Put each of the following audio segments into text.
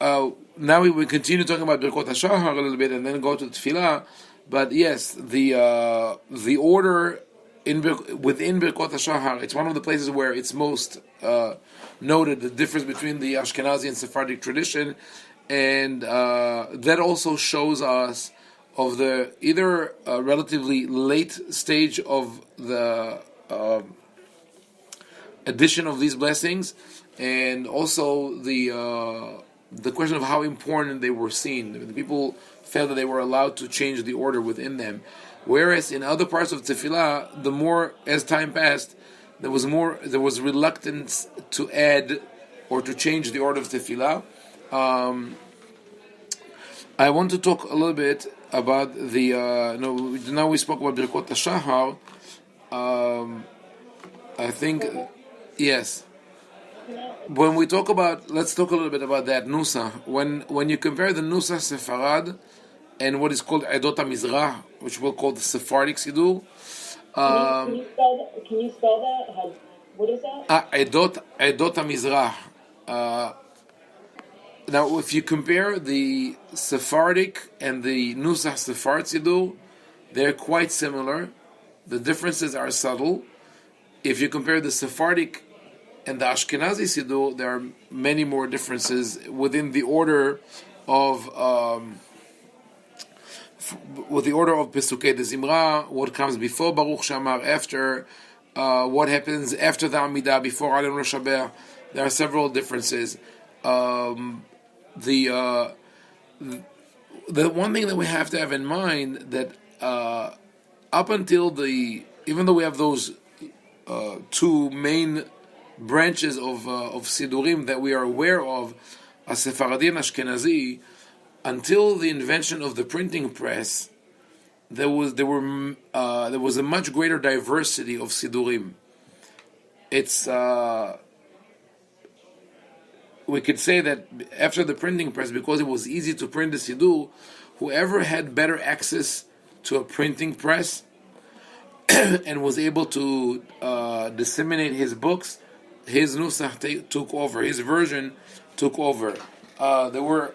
now we will continue talking about Birkot HaShahar a little bit and then go to Tefillah. But yes, the order within Birkot HaShahar, it's one of the places where it's most noted, the difference between the Ashkenazi and Sephardic tradition, and that also shows us of the either relatively late stage of the addition of these blessings, and also the question of how important they were seen. The people felt that they were allowed to change the order within them, whereas in other parts of Tefillah, the more as time passed, there was reluctance to add or to change the order of Tefillah. I want to talk a little bit about the. Now we spoke about Birkot HaShahar. I think, yes. When we talk about, let's talk a little bit about that Nusa. When you compare the Nusa Sefarad and what is called Edot HaMizrah, which we'll call the Sephardic Siddur. Can you spell that? What is that? Edot HaMizrah. Now, if you compare the Sephardic and the Nusach Sephard Siddur, they're quite similar. The differences are subtle. If you compare the Sephardic and the Ashkenazi Siddur, there are many more differences within the order of Pesukei de Zimra, what comes before Baruch Shamar, after, what happens after the Amidah, before Alem Rosh Hashanah. There are several differences. The one thing that we have to have in mind that up until even though we have those two main branches of Sidurim that we are aware of, as Sephardi and Ashkenazi, until the invention of the printing press, there was a much greater diversity of Sidurim. It's we could say that after the printing press, because it was easy to print the Siddur, whoever had better access to a printing press and was able to disseminate his books, his nusach took over, his version took over. There were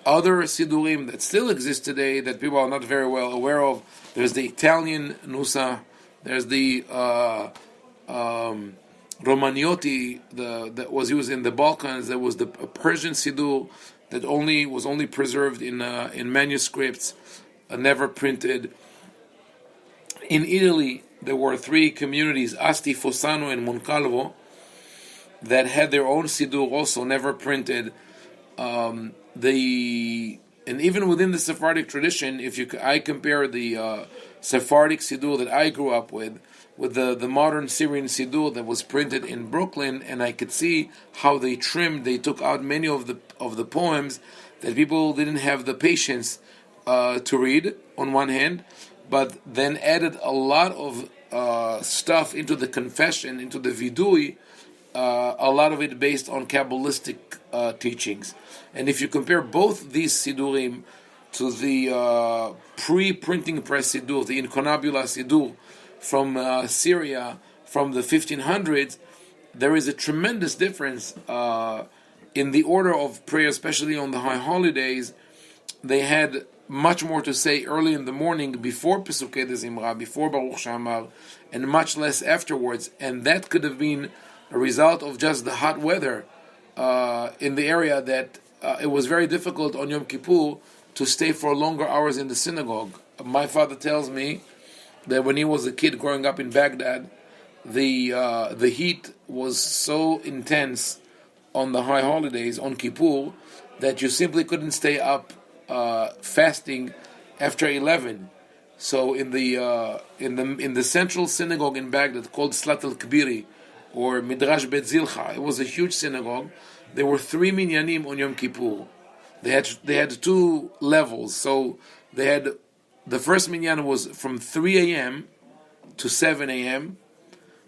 other Sidurim that still exist today that people are not very well aware of. There's the Italian nusach, there's the Romaniotti that was used in the Balkans. There was the Persian Siddur that was only preserved in manuscripts, never printed. In Italy, there were three communities, Asti, Fossano, and Moncalvo, that had their own Siddur, also never printed. And even within the Sephardic tradition, I compare the Sephardic Siddur that I grew up with the modern Syrian Siddur that was printed in Brooklyn, and I could see how they took out many of the poems that people didn't have the patience to read, on one hand, but then added a lot of stuff into the confession, into the vidui, a lot of it based on Kabbalistic teachings. And if you compare both these Siddurim to the pre-printing press Siddur, the Inconabula Siddur from Syria, from the 1500s, there is a tremendous difference in the order of prayer, especially on the high holidays. They had much more to say early in the morning, before Pesukei de Zimra, before Baruch Shamar, and much less afterwards. And that could have been a result of just the hot weather in the area, that it was very difficult on Yom Kippur to stay for longer hours in the synagogue. My father tells me that when he was a kid growing up in Baghdad, the heat was so intense on the high holidays, on Kippur, that you simply couldn't stay up fasting after 11. So in the central synagogue in Baghdad, called Slat al-Kbiri, or Midrash Bet Zilcha, it was a huge synagogue. There were 3 minyanim on Yom Kippur. They had 2 levels. So they had, the first minyan was from 3 a.m. to 7 a.m.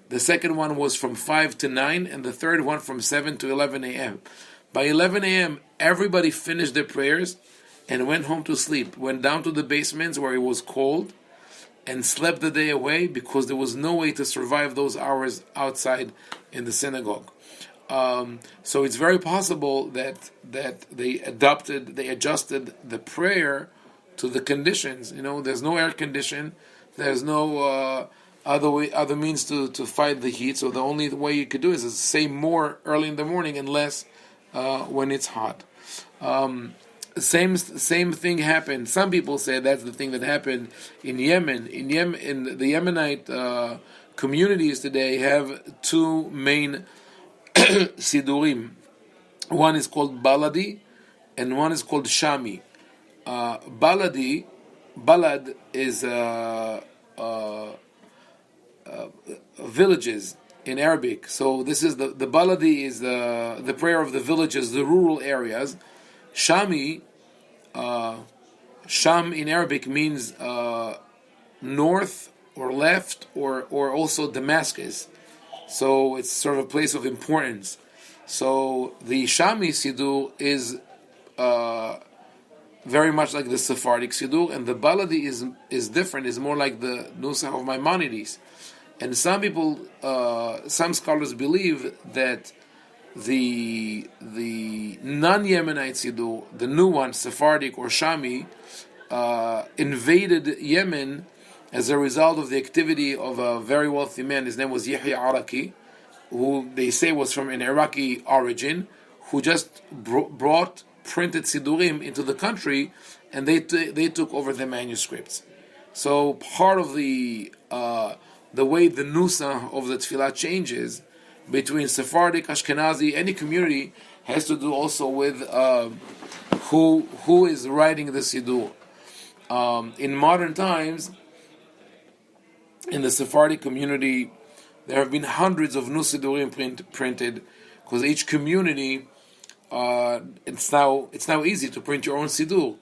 The second one was from 5 to 9, and the third one from 7 to 11 a.m. By 11 a.m., everybody finished their prayers and went home to sleep, went down to the basements where it was cold, and slept the day away, because there was no way to survive those hours outside in the synagogue. So it's very possible that they adjusted the prayer to the conditions. There's no air condition, there's no other means to fight the heat. So the only way you could do is say more early in the morning and less when it's hot. Same thing happened. Some people say that's the thing that happened in Yemen. In the Yemenite communities today have two main sidurim. One is called Baladi, and one is called Shami. Balad is villages in Arabic. So this is the Baladi is the prayer of the villages, the rural areas. Shami, Sham in Arabic means north or left or also Damascus. So it's sort of a place of importance. So the Shami Siddur is very much like the Sephardic Siddur, and the Baladi is different. It's more like the Nusach of Maimonides. And some people, some scholars believe that the non-Yemenite Siddur, the new one, Sephardic or Shami, invaded Yemen as a result of the activity of a very wealthy man. His name was Yahya Araki, who they say was from an Iraqi origin, who just brought printed Sidurim into the country, and they took over the manuscripts. So part of the way the Nusa of the Tefillah changes between Sephardic, Ashkenazi, any community, has to do also with who is writing the Siddur. In modern times, in the Sephardic community, there have been hundreds of new Sidurim printed, because each community, it's now easy to print your own Siddur.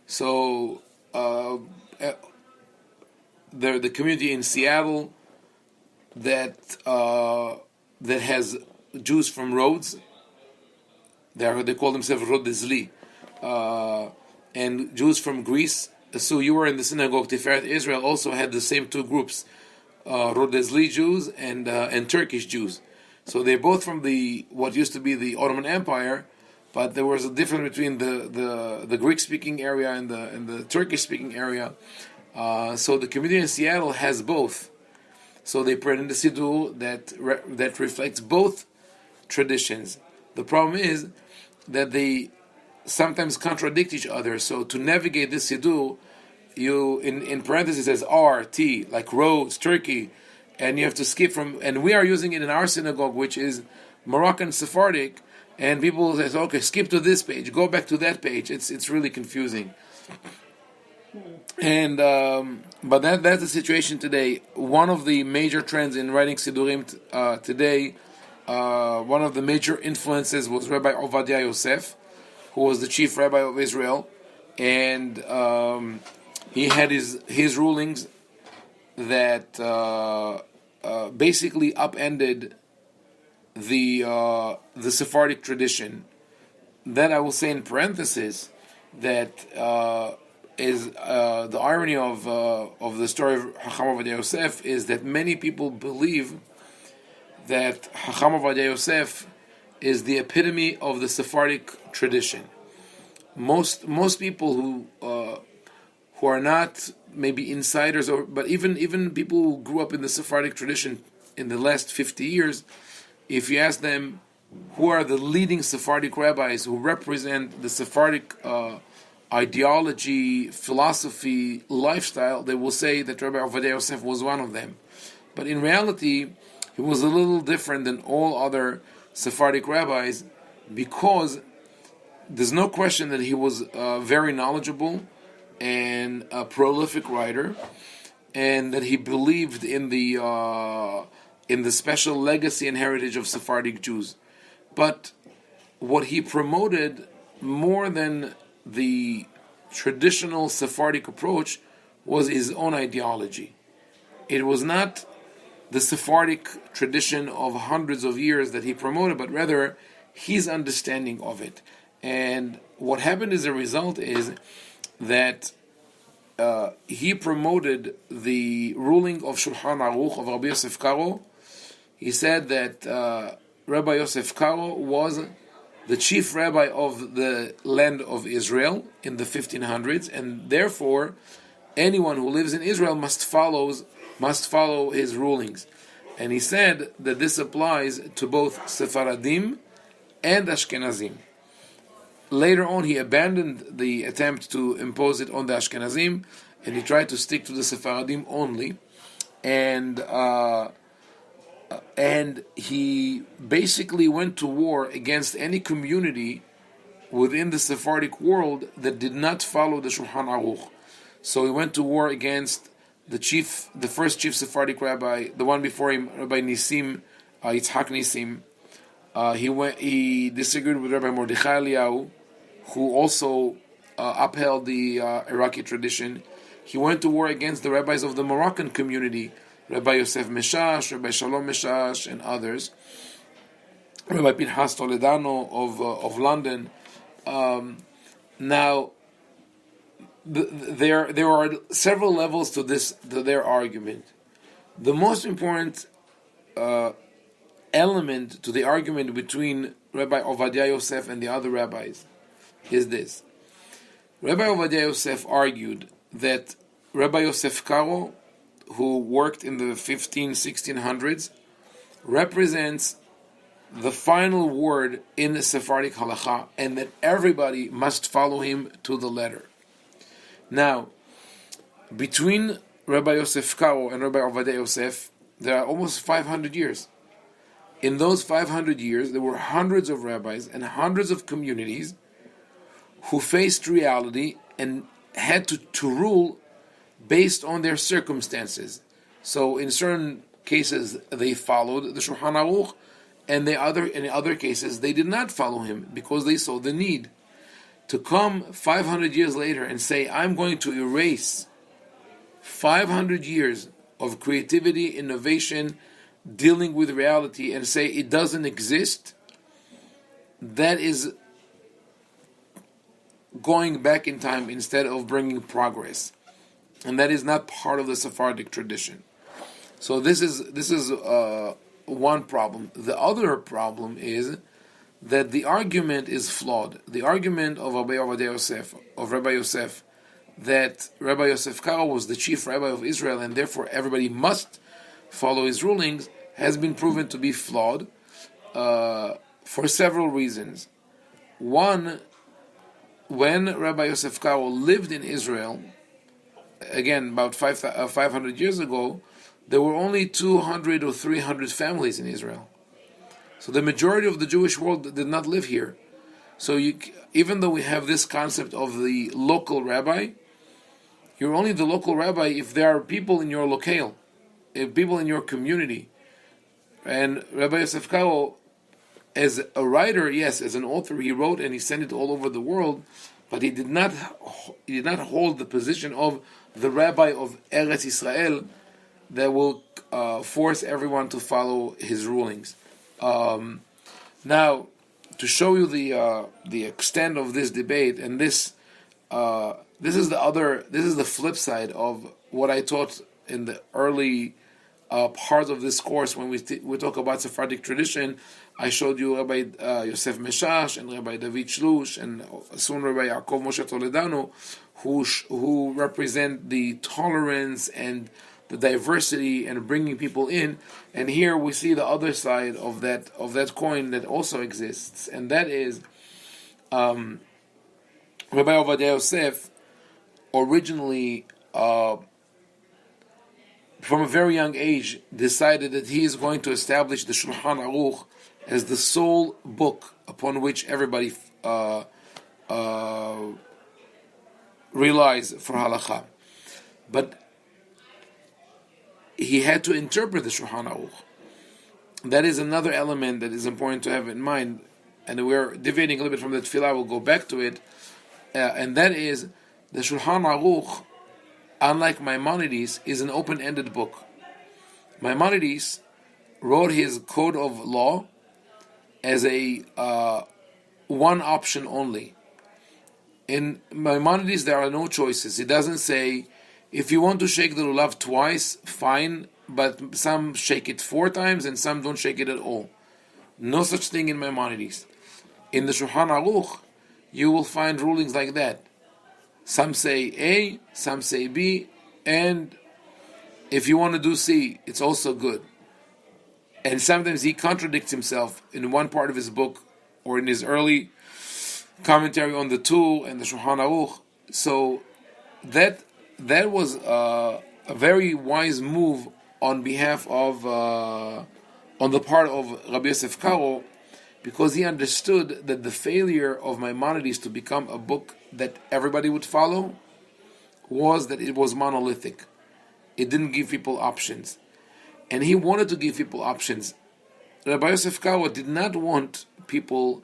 So the community in Seattle that has Jews from Rhodes, they call themselves Rodezli, and Jews from Greece. So you were in the synagogue Tiferet Israel, also had the same two groups, Rodezli Jews and Turkish Jews. So they're both from what used to be the Ottoman Empire, but there was a difference between the Greek-speaking area and the Turkish-speaking area. So the community in Seattle has both. So they printed the Siddur that reflects both traditions. The problem is that they sometimes contradict each other. So to navigate this Siddur, you in parentheses it says RT, like Rhodes, Turkey, and you have to skip from. And we are using it in our synagogue, which is Moroccan Sephardic, and people say, okay, skip to this page, go back to that page. It's really confusing. And but that's the situation today. One of the major trends in writing Sidurim today, one of the major influences was Rabbi Ovadia Yosef, who was the chief rabbi of Israel, and he had his rulings that basically upended the Sephardic tradition. That I will say in parentheses that is the irony of the story of Haim Ovadia Yosef is that many people believe that Haim Ovadia Yosef is the epitome of the Sephardic tradition. Most people who are not maybe insiders, but even people who grew up in the Sephardic tradition in the last 50 years, if you ask them who are the leading Sephardic rabbis who represent the Sephardic ideology, philosophy, lifestyle, they will say that Rabbi Ovadia Yosef was one of them. But in reality, he was a little different than all other Sephardic rabbis, because there's no question that he was very knowledgeable and a prolific writer, and that he believed in the special legacy and heritage of Sephardic Jews. But what he promoted more than the traditional Sephardic approach was his own ideology. It was not the Sephardic tradition of hundreds of years that he promoted, but rather his understanding of it. And what happened as a result is that he promoted the ruling of Shulchan Aruch of Rabbi Karo. He said that Rabbi Yosef Karo was the chief rabbi of the land of Israel in the 1500s, and therefore anyone who lives in Israel must follow his rulings. And he said that this applies to both Sephardim and Ashkenazim. Later on, he abandoned the attempt to impose it on the Ashkenazim, and he tried to stick to the Sephardim only. And he basically went to war against any community within the Sephardic world that did not follow the Shulchan Aruch. So he went to war against the first chief Sephardic rabbi, the one before him, Rabbi Nisim, Yitzhak Nisim. He disagreed with Rabbi Mordechai Eliyahu, who also upheld the Iraqi tradition. He went to war against the rabbis of the Moroccan community, Rabbi Yosef Meshash, Rabbi Shalom Meshash, and others. Rabbi Pinchas Toledano of London. Now, there are several levels to their argument. The most important element to the argument between Rabbi Ovadia Yosef and the other rabbis is this. Rabbi Ovadia Yosef argued that Rabbi Yosef Karo, who worked in the 1600s, represents the final word in the Sephardic Halakha, and that everybody must follow him to the letter. Now, between Rabbi Yosef Karo and Rabbi Ovadia Yosef, there are almost 500 years. In those 500 years, there were hundreds of rabbis and hundreds of communities who faced reality and had to rule based on their circumstances. So in certain cases they followed the Shulchan Aruch, and in other cases they did not follow him because they saw the need. To come 500 years later and say, I'm going to erase 500 years of creativity, innovation, dealing with reality, and say it doesn't exist, that is going back in time instead of bringing progress. And that is not part of the Sephardic tradition. So this is one problem. The other problem is that the argument is flawed. The argument of Rabbi Yosef, that Rabbi Yosef Karo was the chief rabbi of Israel and therefore everybody must follow his rulings, has been proven to be flawed for several reasons. One, when Rabbi Yosef Karo lived in Israel, again, about 500 years ago, there were only 200 or 300 families in Israel. So the majority of the Jewish world did not live here. So even though we have this concept of the local rabbi, you're only the local rabbi if there are people in your locale, if people in your community. And Rabbi Yosef Karo, as a writer, yes, as an author, he wrote and he sent it all over the world, but he did not hold the position of the rabbi of Eretz Israel that will force everyone to follow his rulings. Now, to show you the extent of this debate, and this is the flip side of what I taught in the early part of this course when we talk about Sephardic tradition. I showed you Rabbi Yosef Meshash and Rabbi David Shlush and soon Rabbi Yaakov Moshe Toledano, who represent the tolerance and the diversity and bringing people in. And here we see the other side of that coin that also exists, and that is Rabbi Ovadia Yosef originally, from a very young age, decided that he is going to establish the Shulchan Aruch as the sole book upon which everybody relies for Halakha. But he had to interpret the Shulchan Aruch. That is another element that is important to have in mind, and we're deviating a little bit from the Tefillah. We'll go back to it, and that is the Shulchan Aruch, unlike Maimonides, is an open-ended book. Maimonides wrote his code of law as a one option only. In Maimonides, there are no choices. It doesn't say, if you want to shake the lulav twice, fine, but some shake it 4 times and some don't shake it at all. No such thing in Maimonides. In the Shulchan Aruch, you will find rulings like that. Some say A, some say B, and if you want to do C, it's also good. And sometimes he contradicts himself in one part of his book or in his early commentary on the Tur and the Shulchan Aruch. So that was a very wise move on behalf of on the part of Rabbi Yosef Karo, because he understood that the failure of Maimonides to become a book that everybody would follow was that it was monolithic. It didn't give people options. And he wanted to give people options. Rabbi Yosef Karo did not want people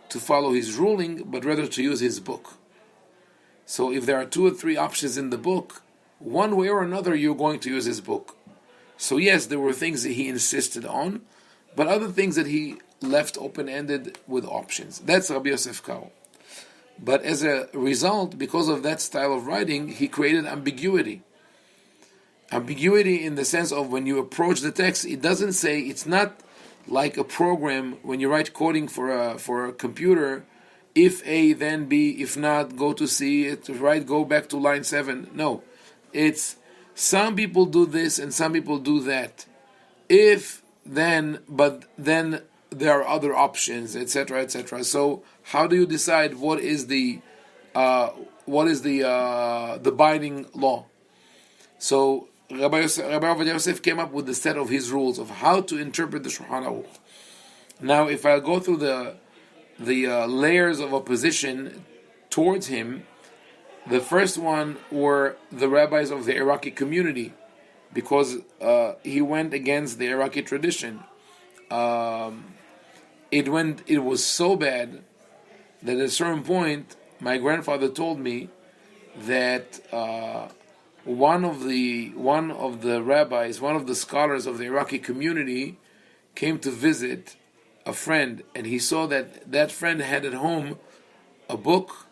to follow his ruling, but rather to use his book. So if there are 2 or 3 options in the book, one way or another you're going to use his book. So yes, there were things that he insisted on, but other things that he left open-ended with options. That's Rabbi Yosef Karo. But as a result, because of that style of writing, he created ambiguity. Ambiguity in the sense of when you approach the text, it doesn't say, it's not like a program when you write coding for a computer, if A, then B, if not, go to C, go back to line 7. No, it's some people do this and some people do that. If, then, but then there are other options, etc., etc. So how do you decide what is the binding law? So Rabbi Ovadia Yosef came up with the set of his rules of how to interpret the Shulchan Aruch. Now, if I go through the layers of opposition towards him, the first one were the rabbis of the Iraqi community, because he went against the Iraqi tradition. It was so bad that at a certain point, my grandfather told me that one of the rabbis, one of the scholars of the Iraqi community, came to visit a friend, and he saw that friend had at home a book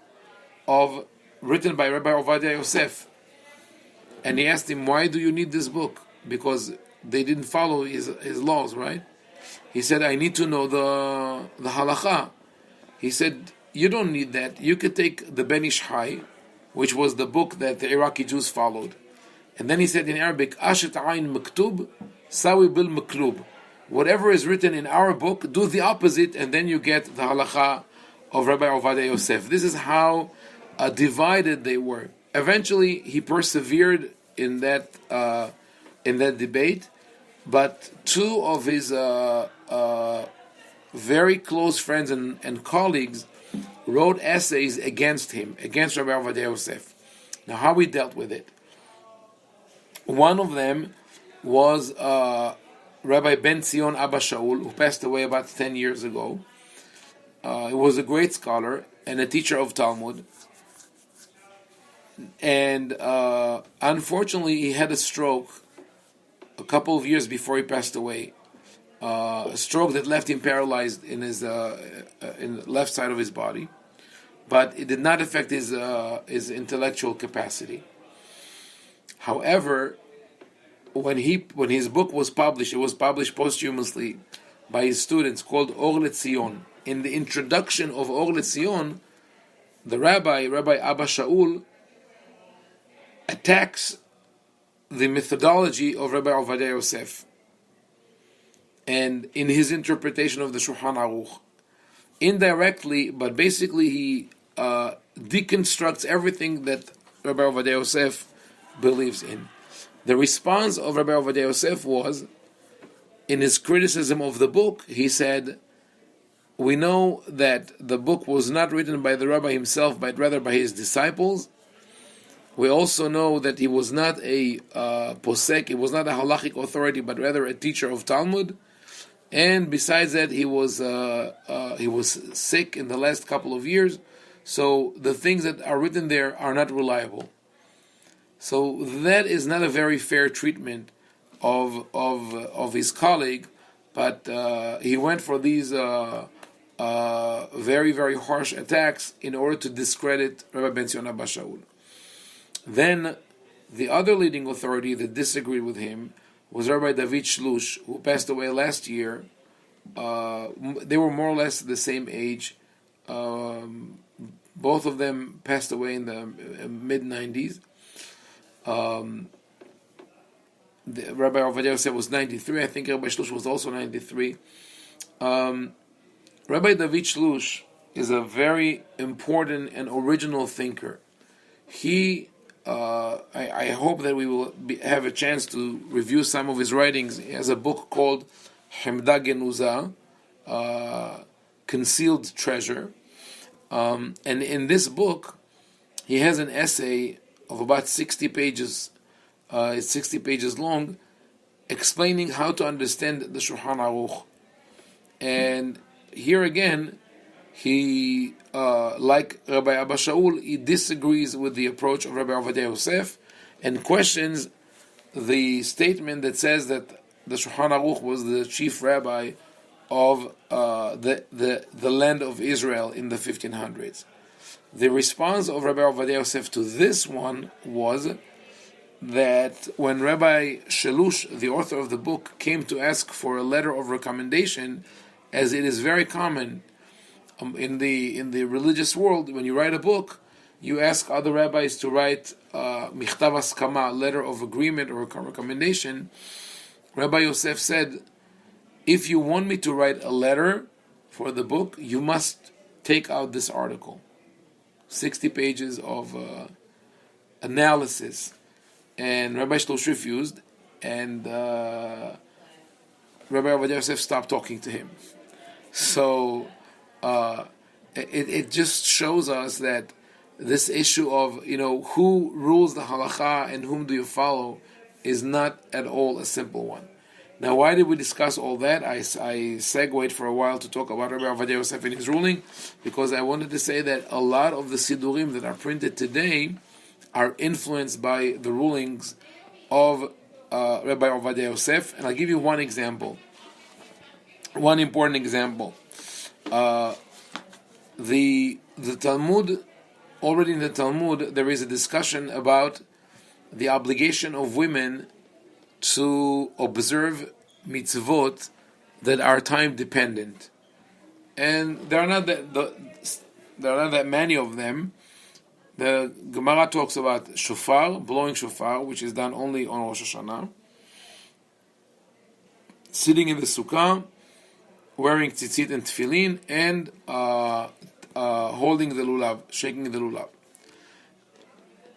written by Rabbi Ovadia Yosef, and he asked him, "Why do you need this book?" Because they didn't follow his laws, right? He said, "I need to know the Halakha." He said, "You don't need that. You could take the Ben Ish Hai, which was the book that the Iraqi Jews followed." And then he said in Arabic, "Ashet ayn maktub, sawi bil maklub." Whatever is written in our book, do the opposite, and then you get the halakha of Rabbi Ovadia Yosef. This is how divided they were. Eventually, he persevered in that debate, but 2 of his very close friends and colleagues wrote essays against him, against Rabbi Ovadia Yosef. Now, how we dealt with it? One of them was Rabbi Ben Zion Abba Shaul, who passed away about 10 years ago. He was a great scholar and a teacher of Talmud. And unfortunately, he had a stroke a couple of years before he passed away. A stroke that left him paralyzed in his in the left side of his body, but it did not affect his intellectual capacity. However, when his book was published, it was published posthumously by his students, called Or LeZion. In the introduction of Or LeZion, the Rabbi Abba Shaul, attacks the methodology of Rabbi Ovadia Yosef and in his interpretation of the Shulchan Aruch. Indirectly, but basically he deconstructs everything that Rabbi Ovadia Yosef believes in. The response of Rabbi Ovadia Yosef was, in his criticism of the book, he said, "We know that the book was not written by the rabbi himself, but rather by his disciples. We also know that he was not a posek, he was not a halachic authority, but rather a teacher of Talmud. And besides that, he was sick in the last couple of years, so the things that are written there are not reliable." So that is not a very fair treatment of his colleague, but he went for these very, very harsh attacks in order to discredit Rabbi Ben Zion Abba Shaul. Then the other leading authority that disagreed with him was Rabbi David Shlush, who passed away last year, they were more or less the same age. Both of them passed away in the mid-90s. Rabbi Ovadia Yosef was 93. I think Rabbi Shlush was also 93. Rabbi David Shlush is a very important and original thinker. He, I hope that we will have a chance to review some of his writings. He has a book called Hemda Genuza, Concealed Treasure. And in this book, he has an essay of about 60 pages. It's 60 pages long, explaining how to understand the Shulchan Aruch. And here again, he, like Rabbi Abba Shaul, he disagrees with the approach of Rabbi Ovadia Yosef and questions the statement that says that the Shulchan Aruch was the chief rabbi of the land of Israel in the 1500s. The response of Rabbi Ovadia Yosef to this one was that when Rabbi Shelush, the author of the book, came to ask for a letter of recommendation, as it is very common in the religious world, when you write a book, you ask other rabbis to write michtav haskama, letter of agreement or recommendation. Rabbi Yosef said, if you want me to write a letter for the book, you must take out this article. 60 pages of analysis. And Rabbi Shlosh refused, and Rabbi Ovadia Yosef stopped talking to him. So it just shows us that this issue of who rules the halakha and whom do you follow is not at all a simple one. Now, why did we discuss all that? I segued for a while to talk about Rabbi Ovadia Yosef and his ruling, because I wanted to say that a lot of the sidurim that are printed today are influenced by the rulings of Rabbi Ovadia Yosef. And I'll give you one example. One important example. The Talmud, already in the Talmud, there is a discussion about the obligation of women to observe mitzvot that are time dependent. And there are not that many of them. The Gemara talks about shofar, blowing shofar, which is done only on Rosh Hashanah, sitting in the sukkah, wearing tzitzit and tefillin, and holding the lulav, shaking the lulav.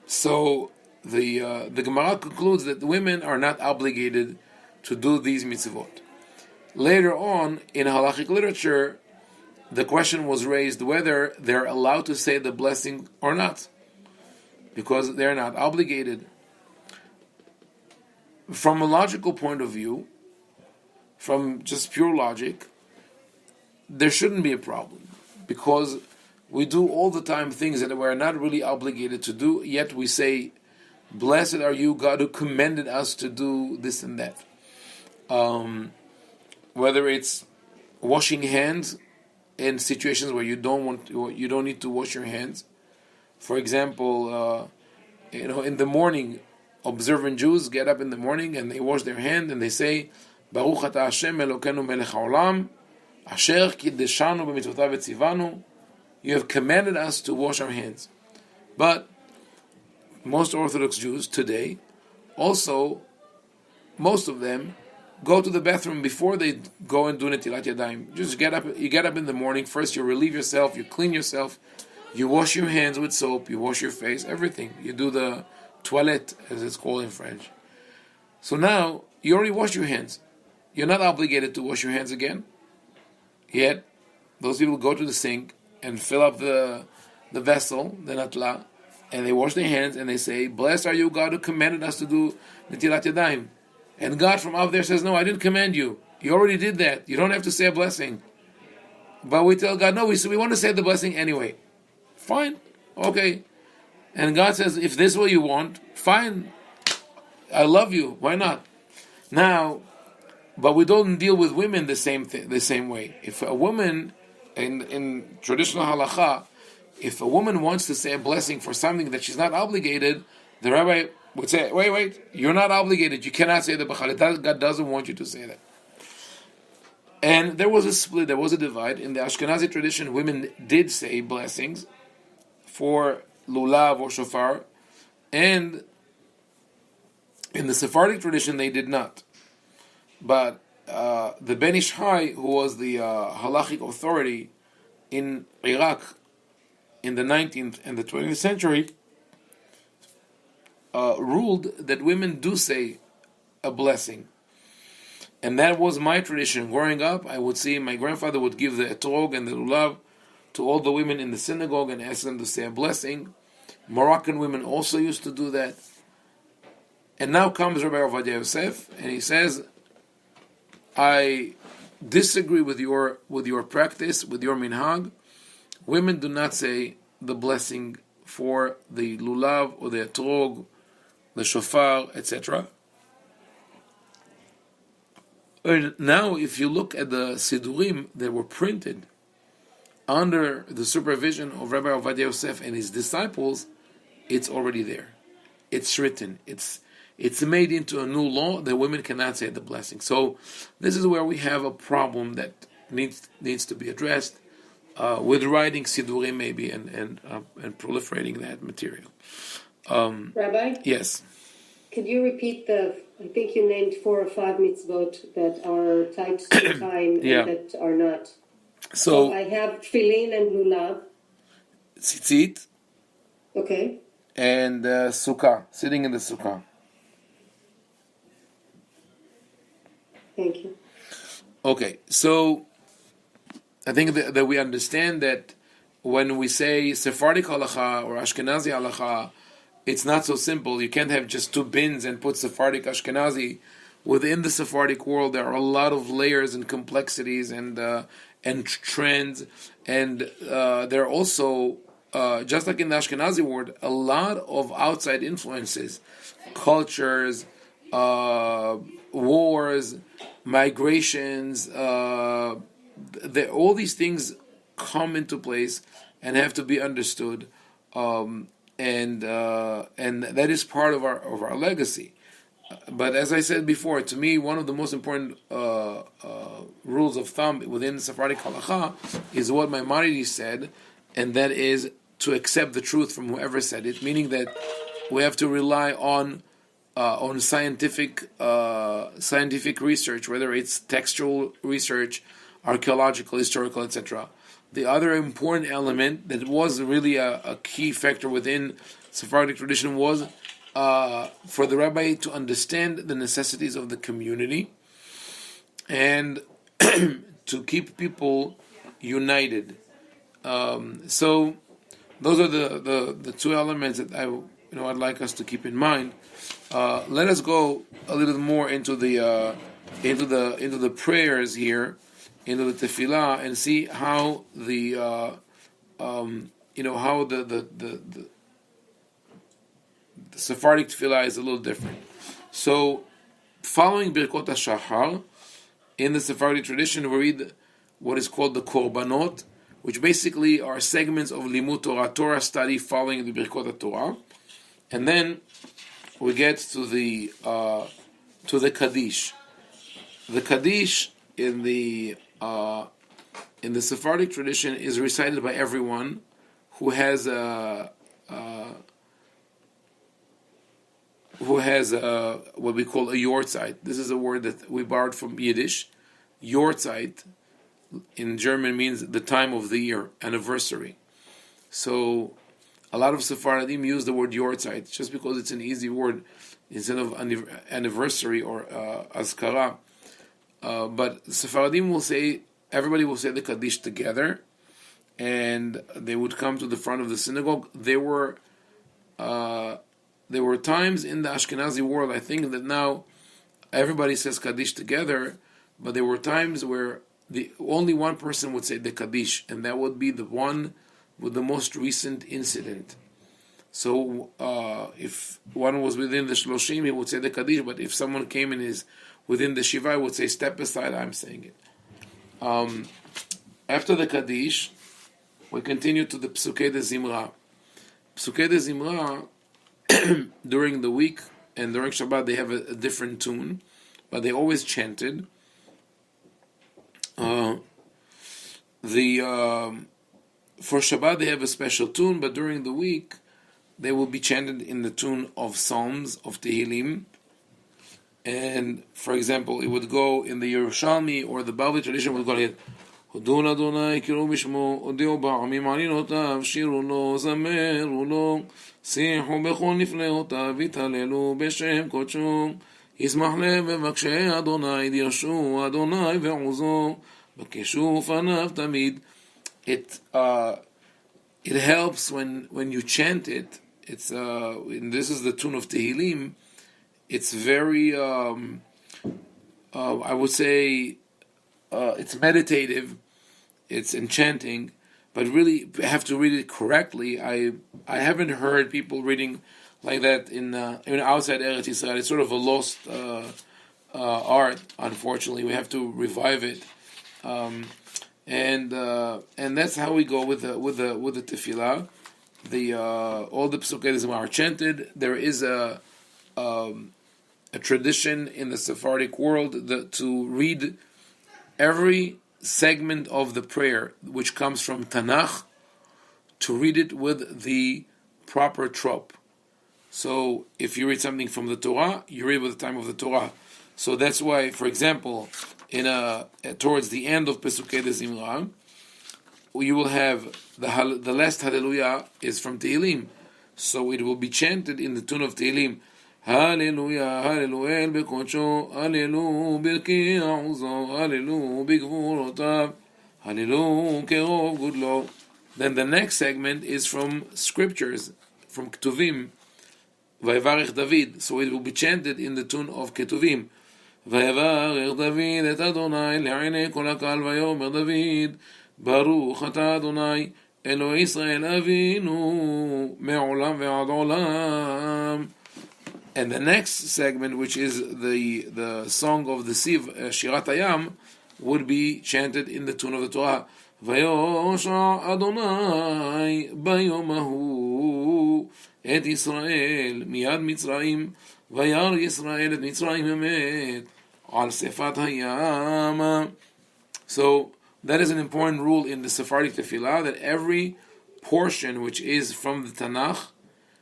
So the Gemara concludes that women are not obligated to do these mitzvot. Later on, in halachic literature, the question was raised whether they're allowed to say the blessing or not, because they're not obligated. From a logical point of view, from just pure logic, there shouldn't be a problem, because we do all the time things that we're not really obligated to do, yet we say, blessed are you, God, who commanded us to do this and that. Whether it's washing hands in situations where you don't need to wash your hands. For example, in the morning, observant Jews get up in the morning and they wash their hand and they say, Baruch atah Hashem Elokeinu melech haolam, asher kiddeshanu b'mitzvotav etzivanu. You have commanded us to wash our hands. But most Orthodox Jews today, also, most of them go to the bathroom before they go and do Netilat Yadayim. Just you get up in the morning, first you relieve yourself, you clean yourself, you wash your hands with soap, you wash your face, everything. You do the toilette, as it's called in French. So now, you already washed your hands. You're not obligated to wash your hands again. Yet, those people go to the sink and fill up the vessel, the natla, and they wash their hands and they say, blessed are you, God, who commanded us to do Netilat Yadayim. And God from up there says, no, I didn't command you. You already did that. You don't have to say a blessing. But we tell God, no, we want to say the blessing anyway. Fine. Okay. And God says, if this is what you want, fine. I love you. Why not? Now, but we don't deal with women the same way. If a woman, in traditional halakha, if a woman wants to say a blessing for something that she's not obligated, the rabbi would say, wait, you're not obligated. You cannot say the b'chal. God doesn't want you to say that. And there was a split, there was a divide. In the Ashkenazi tradition, women did say blessings for lulav or shofar, and in the Sephardic tradition, they did not. But the Ben Ish Hai, who was the halachic authority in Iraq in the 19th and the 20th century, ruled that women do say a blessing. And that was my tradition. Growing up, I would see my grandfather would give the etrog and the lulav to all the women in the synagogue and ask them to say a blessing. Moroccan women also used to do that. And now comes Rabbi Ovadia Yosef, and he says, I disagree with your practice, with your minhag. Women do not say the blessing for the lulav or the etrog, the shofar, etc. And now, if you look at the sidurim that were printed under the supervision of Rabbi Ovadia Yosef and his disciples, it's already there. It's written. It's made into a new law that women cannot say the blessing. So this is where we have a problem that needs to be addressed with writing sidurim maybe and proliferating that material. Rabbi? Yes. Could you repeat I think you named 4 or 5 mitzvot that are tied to time Yeah. and that are not. So I have tefillin and lulav. tzitzit Okay. and sukkah, sitting in the sukkah. Thank you. Okay, so I think that we understand that when we say Sephardic halakha or Ashkenazi halakha, it's not so simple. You can't have just 2 bins and put Sephardic, Ashkenazi. Within the Sephardic world, there are a lot of layers and complexities and trends, and there are also, just like in the Ashkenazi world, a lot of outside influences, cultures, wars, migrations. All these things come into place and have to be understood. And that is part of our legacy. But as I said before, to me, one of the most important rules of thumb within the Sephardic halakha is what Maimonides said, and that is to accept the truth from whoever said it. Meaning that we have to rely on scientific research, whether it's textual research, archaeological, historical, etc. The other important element that was really a key factor within Sephardic tradition was for the rabbi to understand the necessities of the community and to keep people united. So those are the 2 elements that I'd like us to keep in mind. Let us go a little more into the prayers here, into the tefillah, and see how the Sephardic tefillah is a little different. So, following Birkot HaShachar, in the Sephardic tradition, we read what is called the Korbanot, which basically are segments of Limud Torah study following the Birkot HaTorah, and then we get to the Kaddish. The Kaddish in the Sephardic tradition is recited by everyone who has what we call a yortzeit. This is a word that we borrowed from Yiddish. Yortzeit in German means the time of the year, anniversary. So a lot of Sephardim use the word yortzeit just because it's an easy word instead of anniversary or azkara. But Sephardim will say, everybody will say the Kaddish together, and they would come to the front of the synagogue. There were times in the Ashkenazi world, I think that now everybody says Kaddish together, but there were times where only one person would say the Kaddish, and that would be the one with the most recent incident. So if one was within the Shloshim, he would say the Kaddish, but if someone came and is within the Shiva, I would say, step aside, I'm saying it. After the Kaddish, we continue to the Psukei de Zimra. Psukei de Zimra, during the week and during Shabbat, they have a different tune, but they always chanted Uh, the For Shabbat they have a special tune, but during the week they will be chanted in the tune of Psalms, of Tehillim. And for example, it would go in the Yerushalmi or the Bavli tradition would go like Hodun Adonai kiru bishmo odiu ba'amim alinotav shiru lo zameru lo sihu bechol nifleotav vitalelu b'shem kodsho yismach lev v'mavkshe Adonai dirshu Adonai ve'uzo b'keshu fanav tamid. It helps when you chant it. It's and this is the tune of Tehillim. It's very I would say it's meditative, it's enchanting, but really you have to read it correctly. I haven't heard people reading like that in outside Eretz Yisrael. It's sort of a lost art. Unfortunately, we have to revive it, and that's how we go with the tefillah. All the psukim are chanted. There is a tradition in the Sephardic world to read every segment of the prayer which comes from Tanakh, to read it with the proper trop. So if you read something from the Torah, you read with the time of the Torah. So that's why, for example, towards the end of Pesukei de Zimra, you will have the last Hallelujah is from Tehillim. So it will be chanted in the tune of Tehillim. Hallelujah, Hallelujah, b'kodsho, Hallelujah, b'rki a'uzo, Hallelujah, b'gvurotav, Hallelujah, kerov gudlo. Then the next segment is from scriptures, from Ketuvim, Vayevarech David. So it will be chanted in the tune of Ketuvim. Vayevarech David et Adonai le'inei kol hakal vayomer David, Baruch ata Adonai, Eloi Israel Avinu, me'olam ve'ad olam. And the next segment, which is the song of the Siv, Shirat Hayam, would be chanted in the tune of the Torah. Vayosha Adonai bayom hahu et Yisrael miyad Mitzrayim vayar Yisrael et Mitzrayim emet al sefat hayam. So that is an important rule in the Sephardic tefillah, that every portion which is from the Tanakh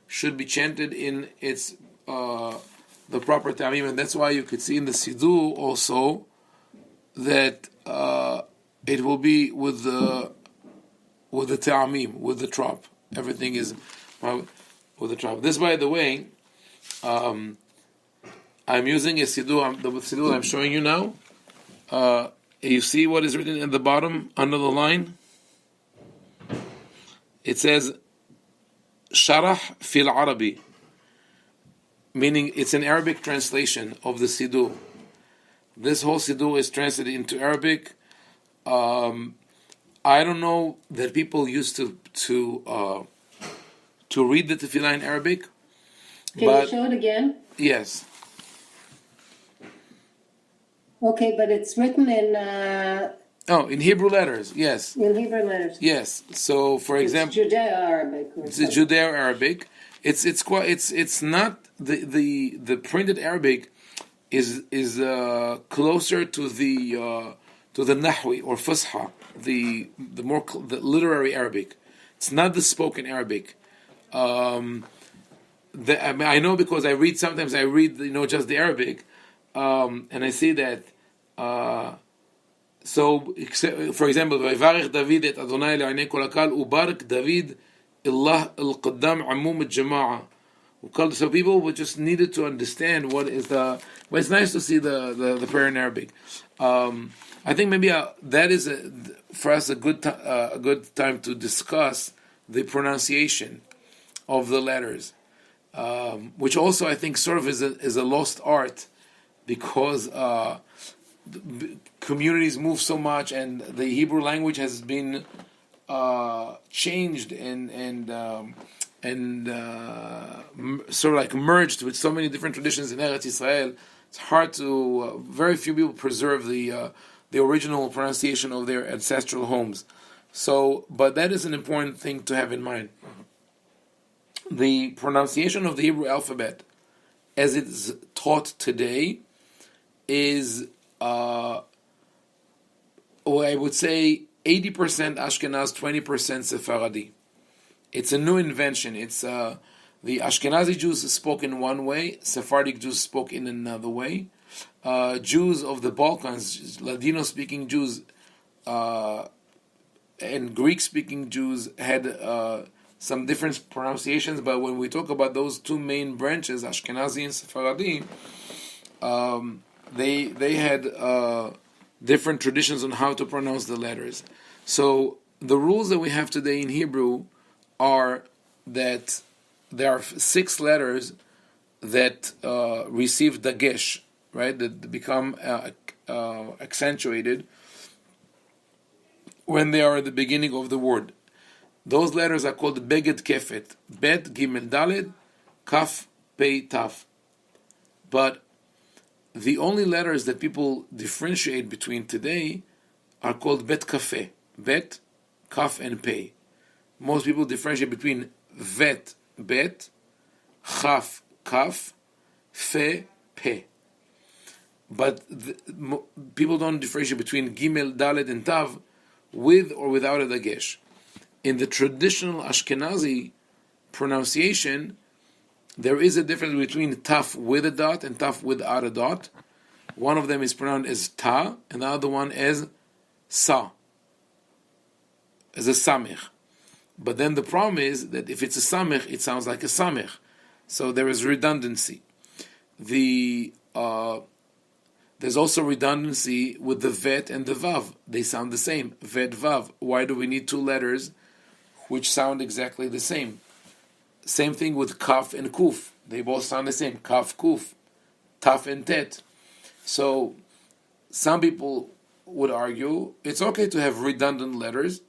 should be chanted in its the proper ta'amim, and that's why you could see in the Siddur also that it will be with the ta'amim, with the trop. Everything is with the trop. This, by the way, I'm using a Siddur. The Siddur I'm showing you now. You see what is written at the bottom under the line? It says Sharah fil Arabi, meaning it's an Arabic translation of the Siddur. This whole Siddur is translated into Arabic. I don't know that people used to read the Tefillah in Arabic. Can you show it again? Yes. Okay, but it's written in... in Hebrew letters, yes. In Hebrew letters. Yes. So, for example... It's Judeo-Arabic. It's Judeo-Arabic. It's not the printed Arabic is closer to the Nahwi or Fusha, the literary Arabic. It's not the spoken Arabic. I know because I read just the Arabic, and I see that. So, for example, Vayevarech David et Adonai le'inei kol hakal ubarak David Allah al-Qaddam Amum al-Jama'a. So people just needed to understand what is but it's nice to see the prayer in Arabic. I think maybe that is for us a good time to discuss the pronunciation of the letters, which also I think sort of is a lost art, because communities move so much and the Hebrew language has been changed and sort of like merged with so many different traditions in Eretz Yisrael. It's hard to very few people preserve the original pronunciation of their ancestral homes. So, but that is an important thing to have in mind. The pronunciation of the Hebrew alphabet, as it is taught today, is or I would say 80% Ashkenaz, 20% Sephardi. It's a new invention. It's the Ashkenazi Jews spoke in one way, Sephardic Jews spoke in another way. Jews of the Balkans, Ladino-speaking Jews, and Greek-speaking Jews had some different pronunciations, but when we talk about those two main branches, Ashkenazi and Sephardi, they had different traditions on how to pronounce the letters. So the rules that we have today in Hebrew are that there are 6 letters that receive dagesh, right? That become accentuated when they are at the beginning of the word. Those letters are called beged kefet, bet, gimel, daled, kaf, pei, taf. But the only letters that people differentiate between today are called bet kafe, bet, kaf, and pei. Most people differentiate between vet, bet, chaf, kaf, fe, pe. But people don't differentiate between gimel, daled, and tav with or without a dagesh. In the traditional Ashkenazi pronunciation, there is a difference between taf with a dot and taf without a dot. One of them is pronounced as ta, and the other one as sa, as a samich. But then the problem is that if it's a samich, it sounds like a samich. So there is redundancy. There's also redundancy with the vet and the vav. They sound the same. Vet, vav. Why do we need 2 letters which sound exactly the same? Same thing with kaf and kuf. They both sound the same. Kaf, kuf. Taf and tet. So some people would argue it's okay to have redundant letters.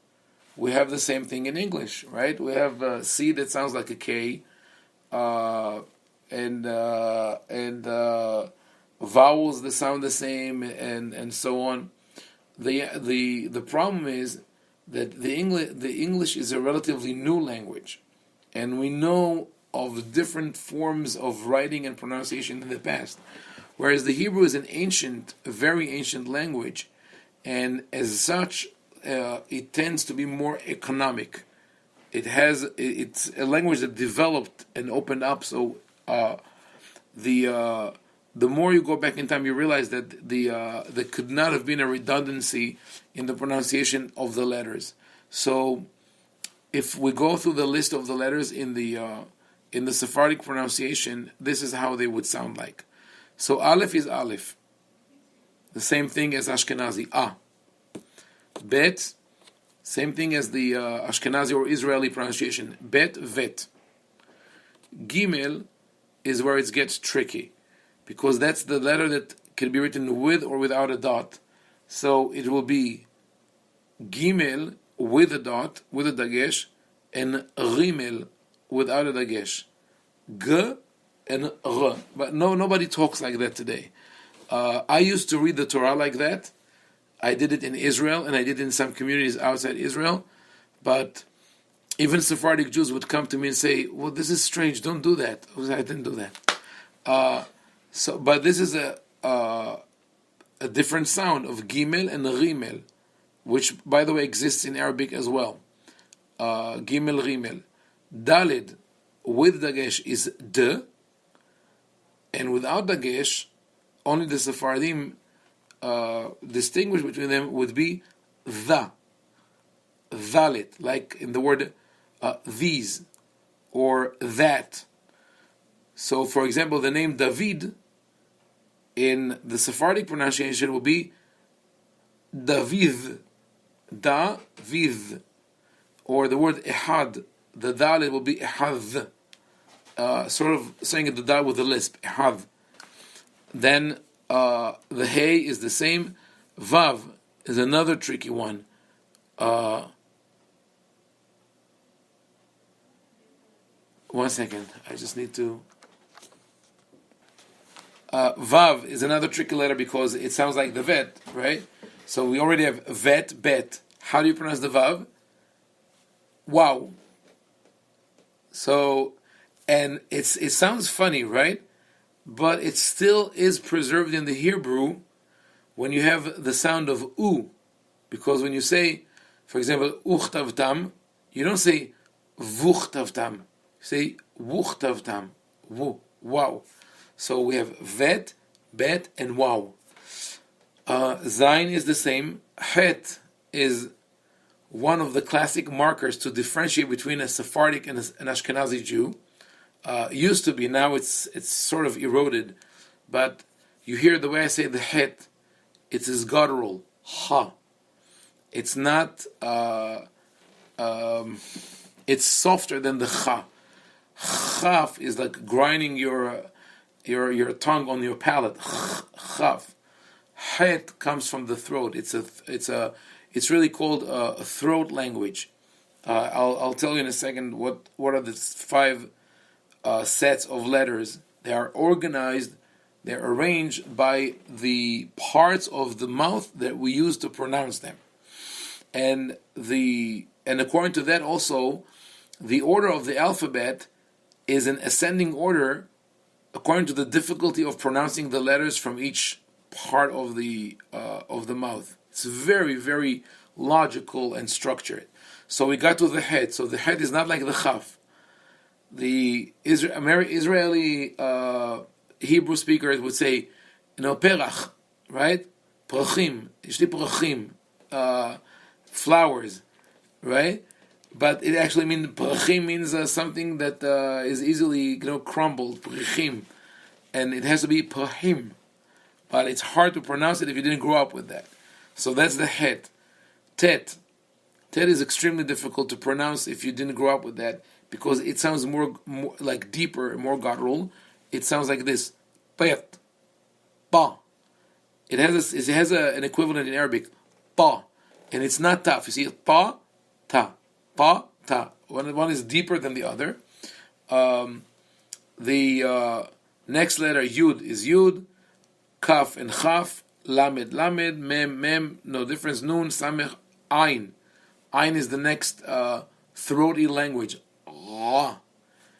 We have the same thing in English, right? We have a C that sounds like a K, and vowels that sound the same, and so on. The problem is that the English is a relatively new language, and we know of different forms of writing and pronunciation in the past, whereas the Hebrew is a very ancient language, and as such, it tends to be more economic. It's a language that developed and opened up. So the more you go back in time, you realize that there could not have been a redundancy in the pronunciation of the letters. So if we go through the list of the letters in the Sephardic pronunciation, this is how they would sound like. So Aleph is Aleph, the same thing as Ashkenazi, A. Bet, same thing as the Ashkenazi or Israeli pronunciation, Bet, Vet. Gimel is where it gets tricky, because that's the letter that can be written with or without a dot. So it will be Gimel with a dot, with a dagesh, and Rimel without a dagesh. G and R. But nobody talks like that today. I used to read the Torah like that. I did it in Israel, and I did it in some communities outside Israel. But even Sephardic Jews would come to me and say, "Well, this is strange. Don't do that." I didn't do that. But this is a different sound of Gimel and Rimel, which, by the way, exists in Arabic as well. Gimel, Rimel. Daled with dagesh is D, and without dagesh, only the Sephardim distinguish between them would be the, dalet, like in the word these or that. So, for example, the name David in the Sephardic pronunciation will be David, David, or the word Ehad, the dalet will be Ehad, sort of saying the da with a lisp, Ehad. Then the hey is the same. Vav is another tricky one. One second, I just need to. Vav is another tricky letter because it sounds like the vet, right? So we already have vet, bet. How do you pronounce the vav? Wow. So, and it sounds funny, right? But it still is preserved in the Hebrew when you have the sound of u. Because when you say, for example, uchtavtam, you don't say vuchtavtam. You say wuchtavtam. Wow. So we have vet, bet, and wow. Zayin is the same. Het is one of the classic markers to differentiate between a Sephardic and an Ashkenazi Jew. Used to be, now it's sort of eroded. But you hear the way I say the het, it's his guttural, ha. It's not, it's softer than the cha. Chaf is like grinding your tongue on your palate. Chaf. Het comes from the throat. It's really called a throat language. I'll tell you in a second what are the 5 sets of letters. They are organized. They're arranged by the parts of the mouth that we use to pronounce them, and according to that also, the order of the alphabet is an ascending order according to the difficulty of pronouncing the letters from each part of the mouth. It's very, very logical and structured. So we got to the head. So the head is not like the chaf. The Israeli Hebrew speakers would say, perach, right? Prachim, ishli prachim, flowers, right? But it actually means prachim means something that is easily crumbled, prachim, and it has to be prahim. But it's hard to pronounce it if you didn't grow up with that. So that's the het. Tet is extremely difficult to pronounce if you didn't grow up with that, because it sounds more like deeper, more guttural. It sounds like this. Pet. Pa. It has an equivalent in Arabic. Pa. And it's not tough. You see, pa, ta. Pa, ta. One is deeper than the other. The next letter, yud, is yud. Kaf and chaf. Lamed, lamed. Mem, mem. No difference. Nun, samech, ayin. Ayin is the next throaty language. Ah.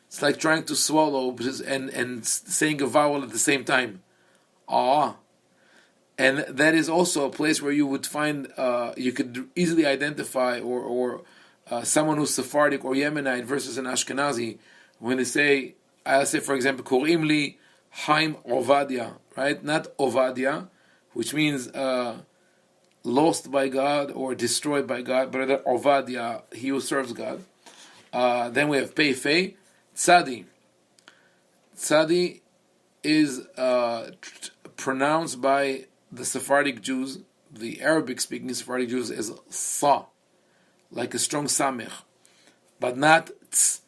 It's like trying to swallow and saying a vowel at the same time. Ah. And that is also a place where you would find, you could easily identify or someone who's Sephardic or Yemenite versus an Ashkenazi. When they say, I'll say for example, Korim li Haim Ovadia, right? Not Ovadia, which means lost by God or destroyed by God, but rather Ovadia, he who serves God. Then we have Pei Fei. Tzadi. Tzadi is pronounced by the Sephardic Jews, the Arabic-speaking Sephardic Jews, as sa, like a strong samech, but not tz.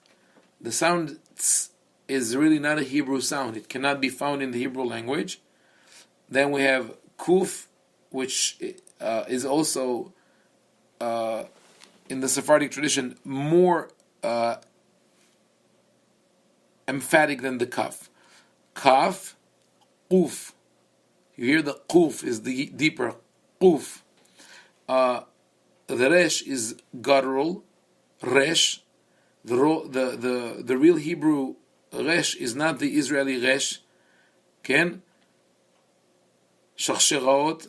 The sound tz is really not a Hebrew sound. It cannot be found in the Hebrew language. Then we have kuf, which is also in the Sephardic tradition more emphatic than the kaf. Kaf, quf. You hear the quf is the deeper quf. The resh is guttural. Resh. The real Hebrew resh is not the Israeli resh. Ken? Sharshiraot,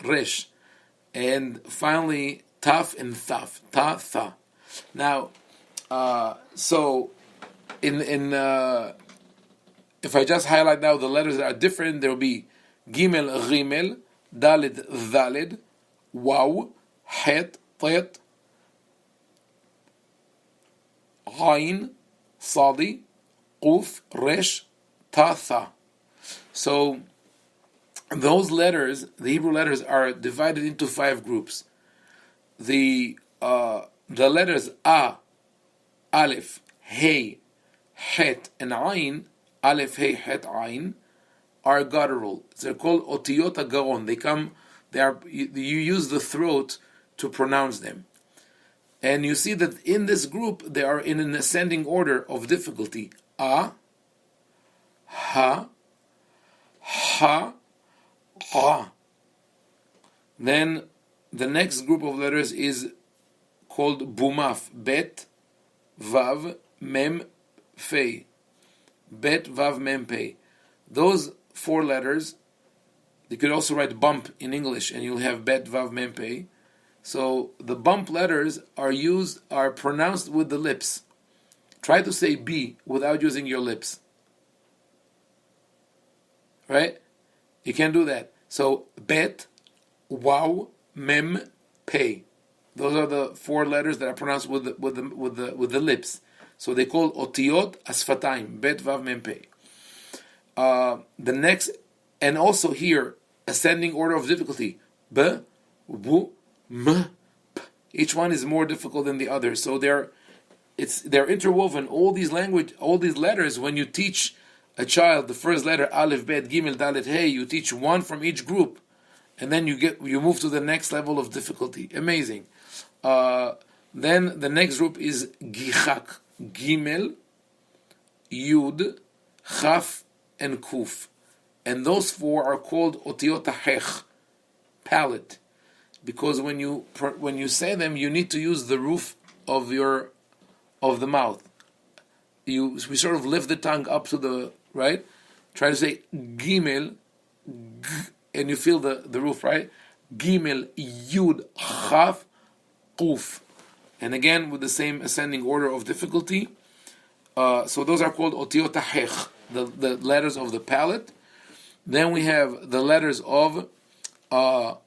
resh. And finally, taf and thaf. Ta, tha. Now, so in if I just highlight now the letters that are different, there will be gimel, rimel, dalid, dhalid, waw, het, tet, ayin, sadi, quf, resh, ta, tha. So those letters, the Hebrew letters, are divided into 5 groups. The letters a, aleph, hey, het, and ayin, aleph, hey, het, ayin, are guttural. They're called otiyot gaon. You use the throat to pronounce them. And you see that in this group, they are in an ascending order of difficulty. A, ha, ha, ha. Then the next group of letters is called bumaf, bet, vav, mem, fei. Bet, vav, mem, pei. Those 4 letters, You could also write bump in English, and you'll have bet, vav, mem, pei. So the bump letters are pronounced with the lips. Try to say B without using your lips. Right? You can't do that. So bet, waw, mem, pei. Those are the 4 letters that are pronounced with the lips. So they call otiyot asfataim, bet, vav, mem, pei. The next, and also here, ascending order of difficulty. B, w, m, p. Each one is more difficult than the other. So they're interwoven. All these letters, when you teach a child the first letter, Aleph, Bet, Gimel, Dalet, Hey, you teach one from each group, and then you move to the next level of difficulty. Amazing. Then the next group is Gichak, Gimel, Yud, Chaf, and Kuf. And those 4 are called Otiyot HaHech, palate. Because when you say them, you need to use the roof of the mouth. We sort of lift the tongue up to the right. Try to say Gimel, G, and you feel the roof, right? Gimel, Yud, Chaf, Kuf. And again with the same ascending order of difficulty. So those are called Otiyot HaHech, the letters of the palate. Then we have the letters of Otiyot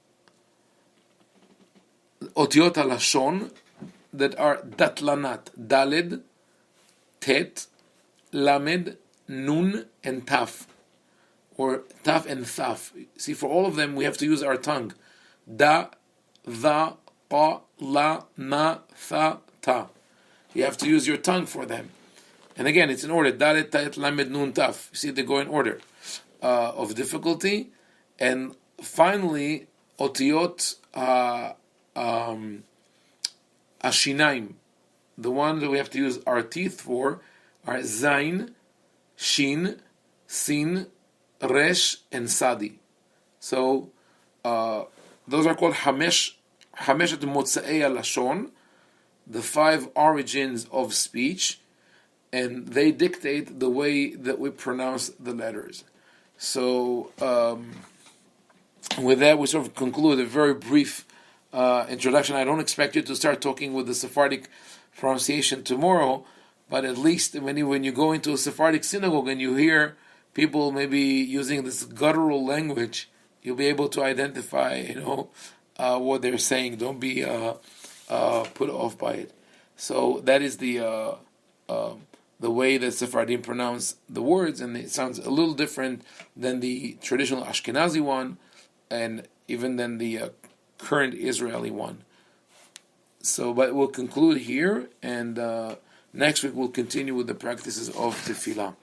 HaLashon, that are Datlanat, Daled, Tet, Lamed, Nun, and Taf, or Taf and Thaf. See, for all of them we have to use our tongue. Da, Tha, Pa, La, Na, Tha, Ta. You have to use your tongue for them. And again, it's in order. Dalet, Tet, Lamed, Nun, Taf. You see, they go in order of difficulty. And finally, Otiyot Ashinaim, the ones that we have to use our teeth for, are Zain, Shin, Sin, Resh, and Sadi. So those are called Hameshet Motzei Lashon, the 5 origins of speech, and they dictate the way that we pronounce the letters. So with that, we sort of conclude a very brief introduction. I don't expect you to start talking with the Sephardic pronunciation tomorrow, but at least when you go into a Sephardic synagogue and you hear people maybe using this guttural language, you'll be able to identify, what they're saying. Don't be put off by it. So that is the way that Sephardim pronounce the words, and it sounds a little different than the traditional Ashkenazi one, and even than the current Israeli one. So, but we'll conclude here, and next week we'll continue with the practices of tefillah.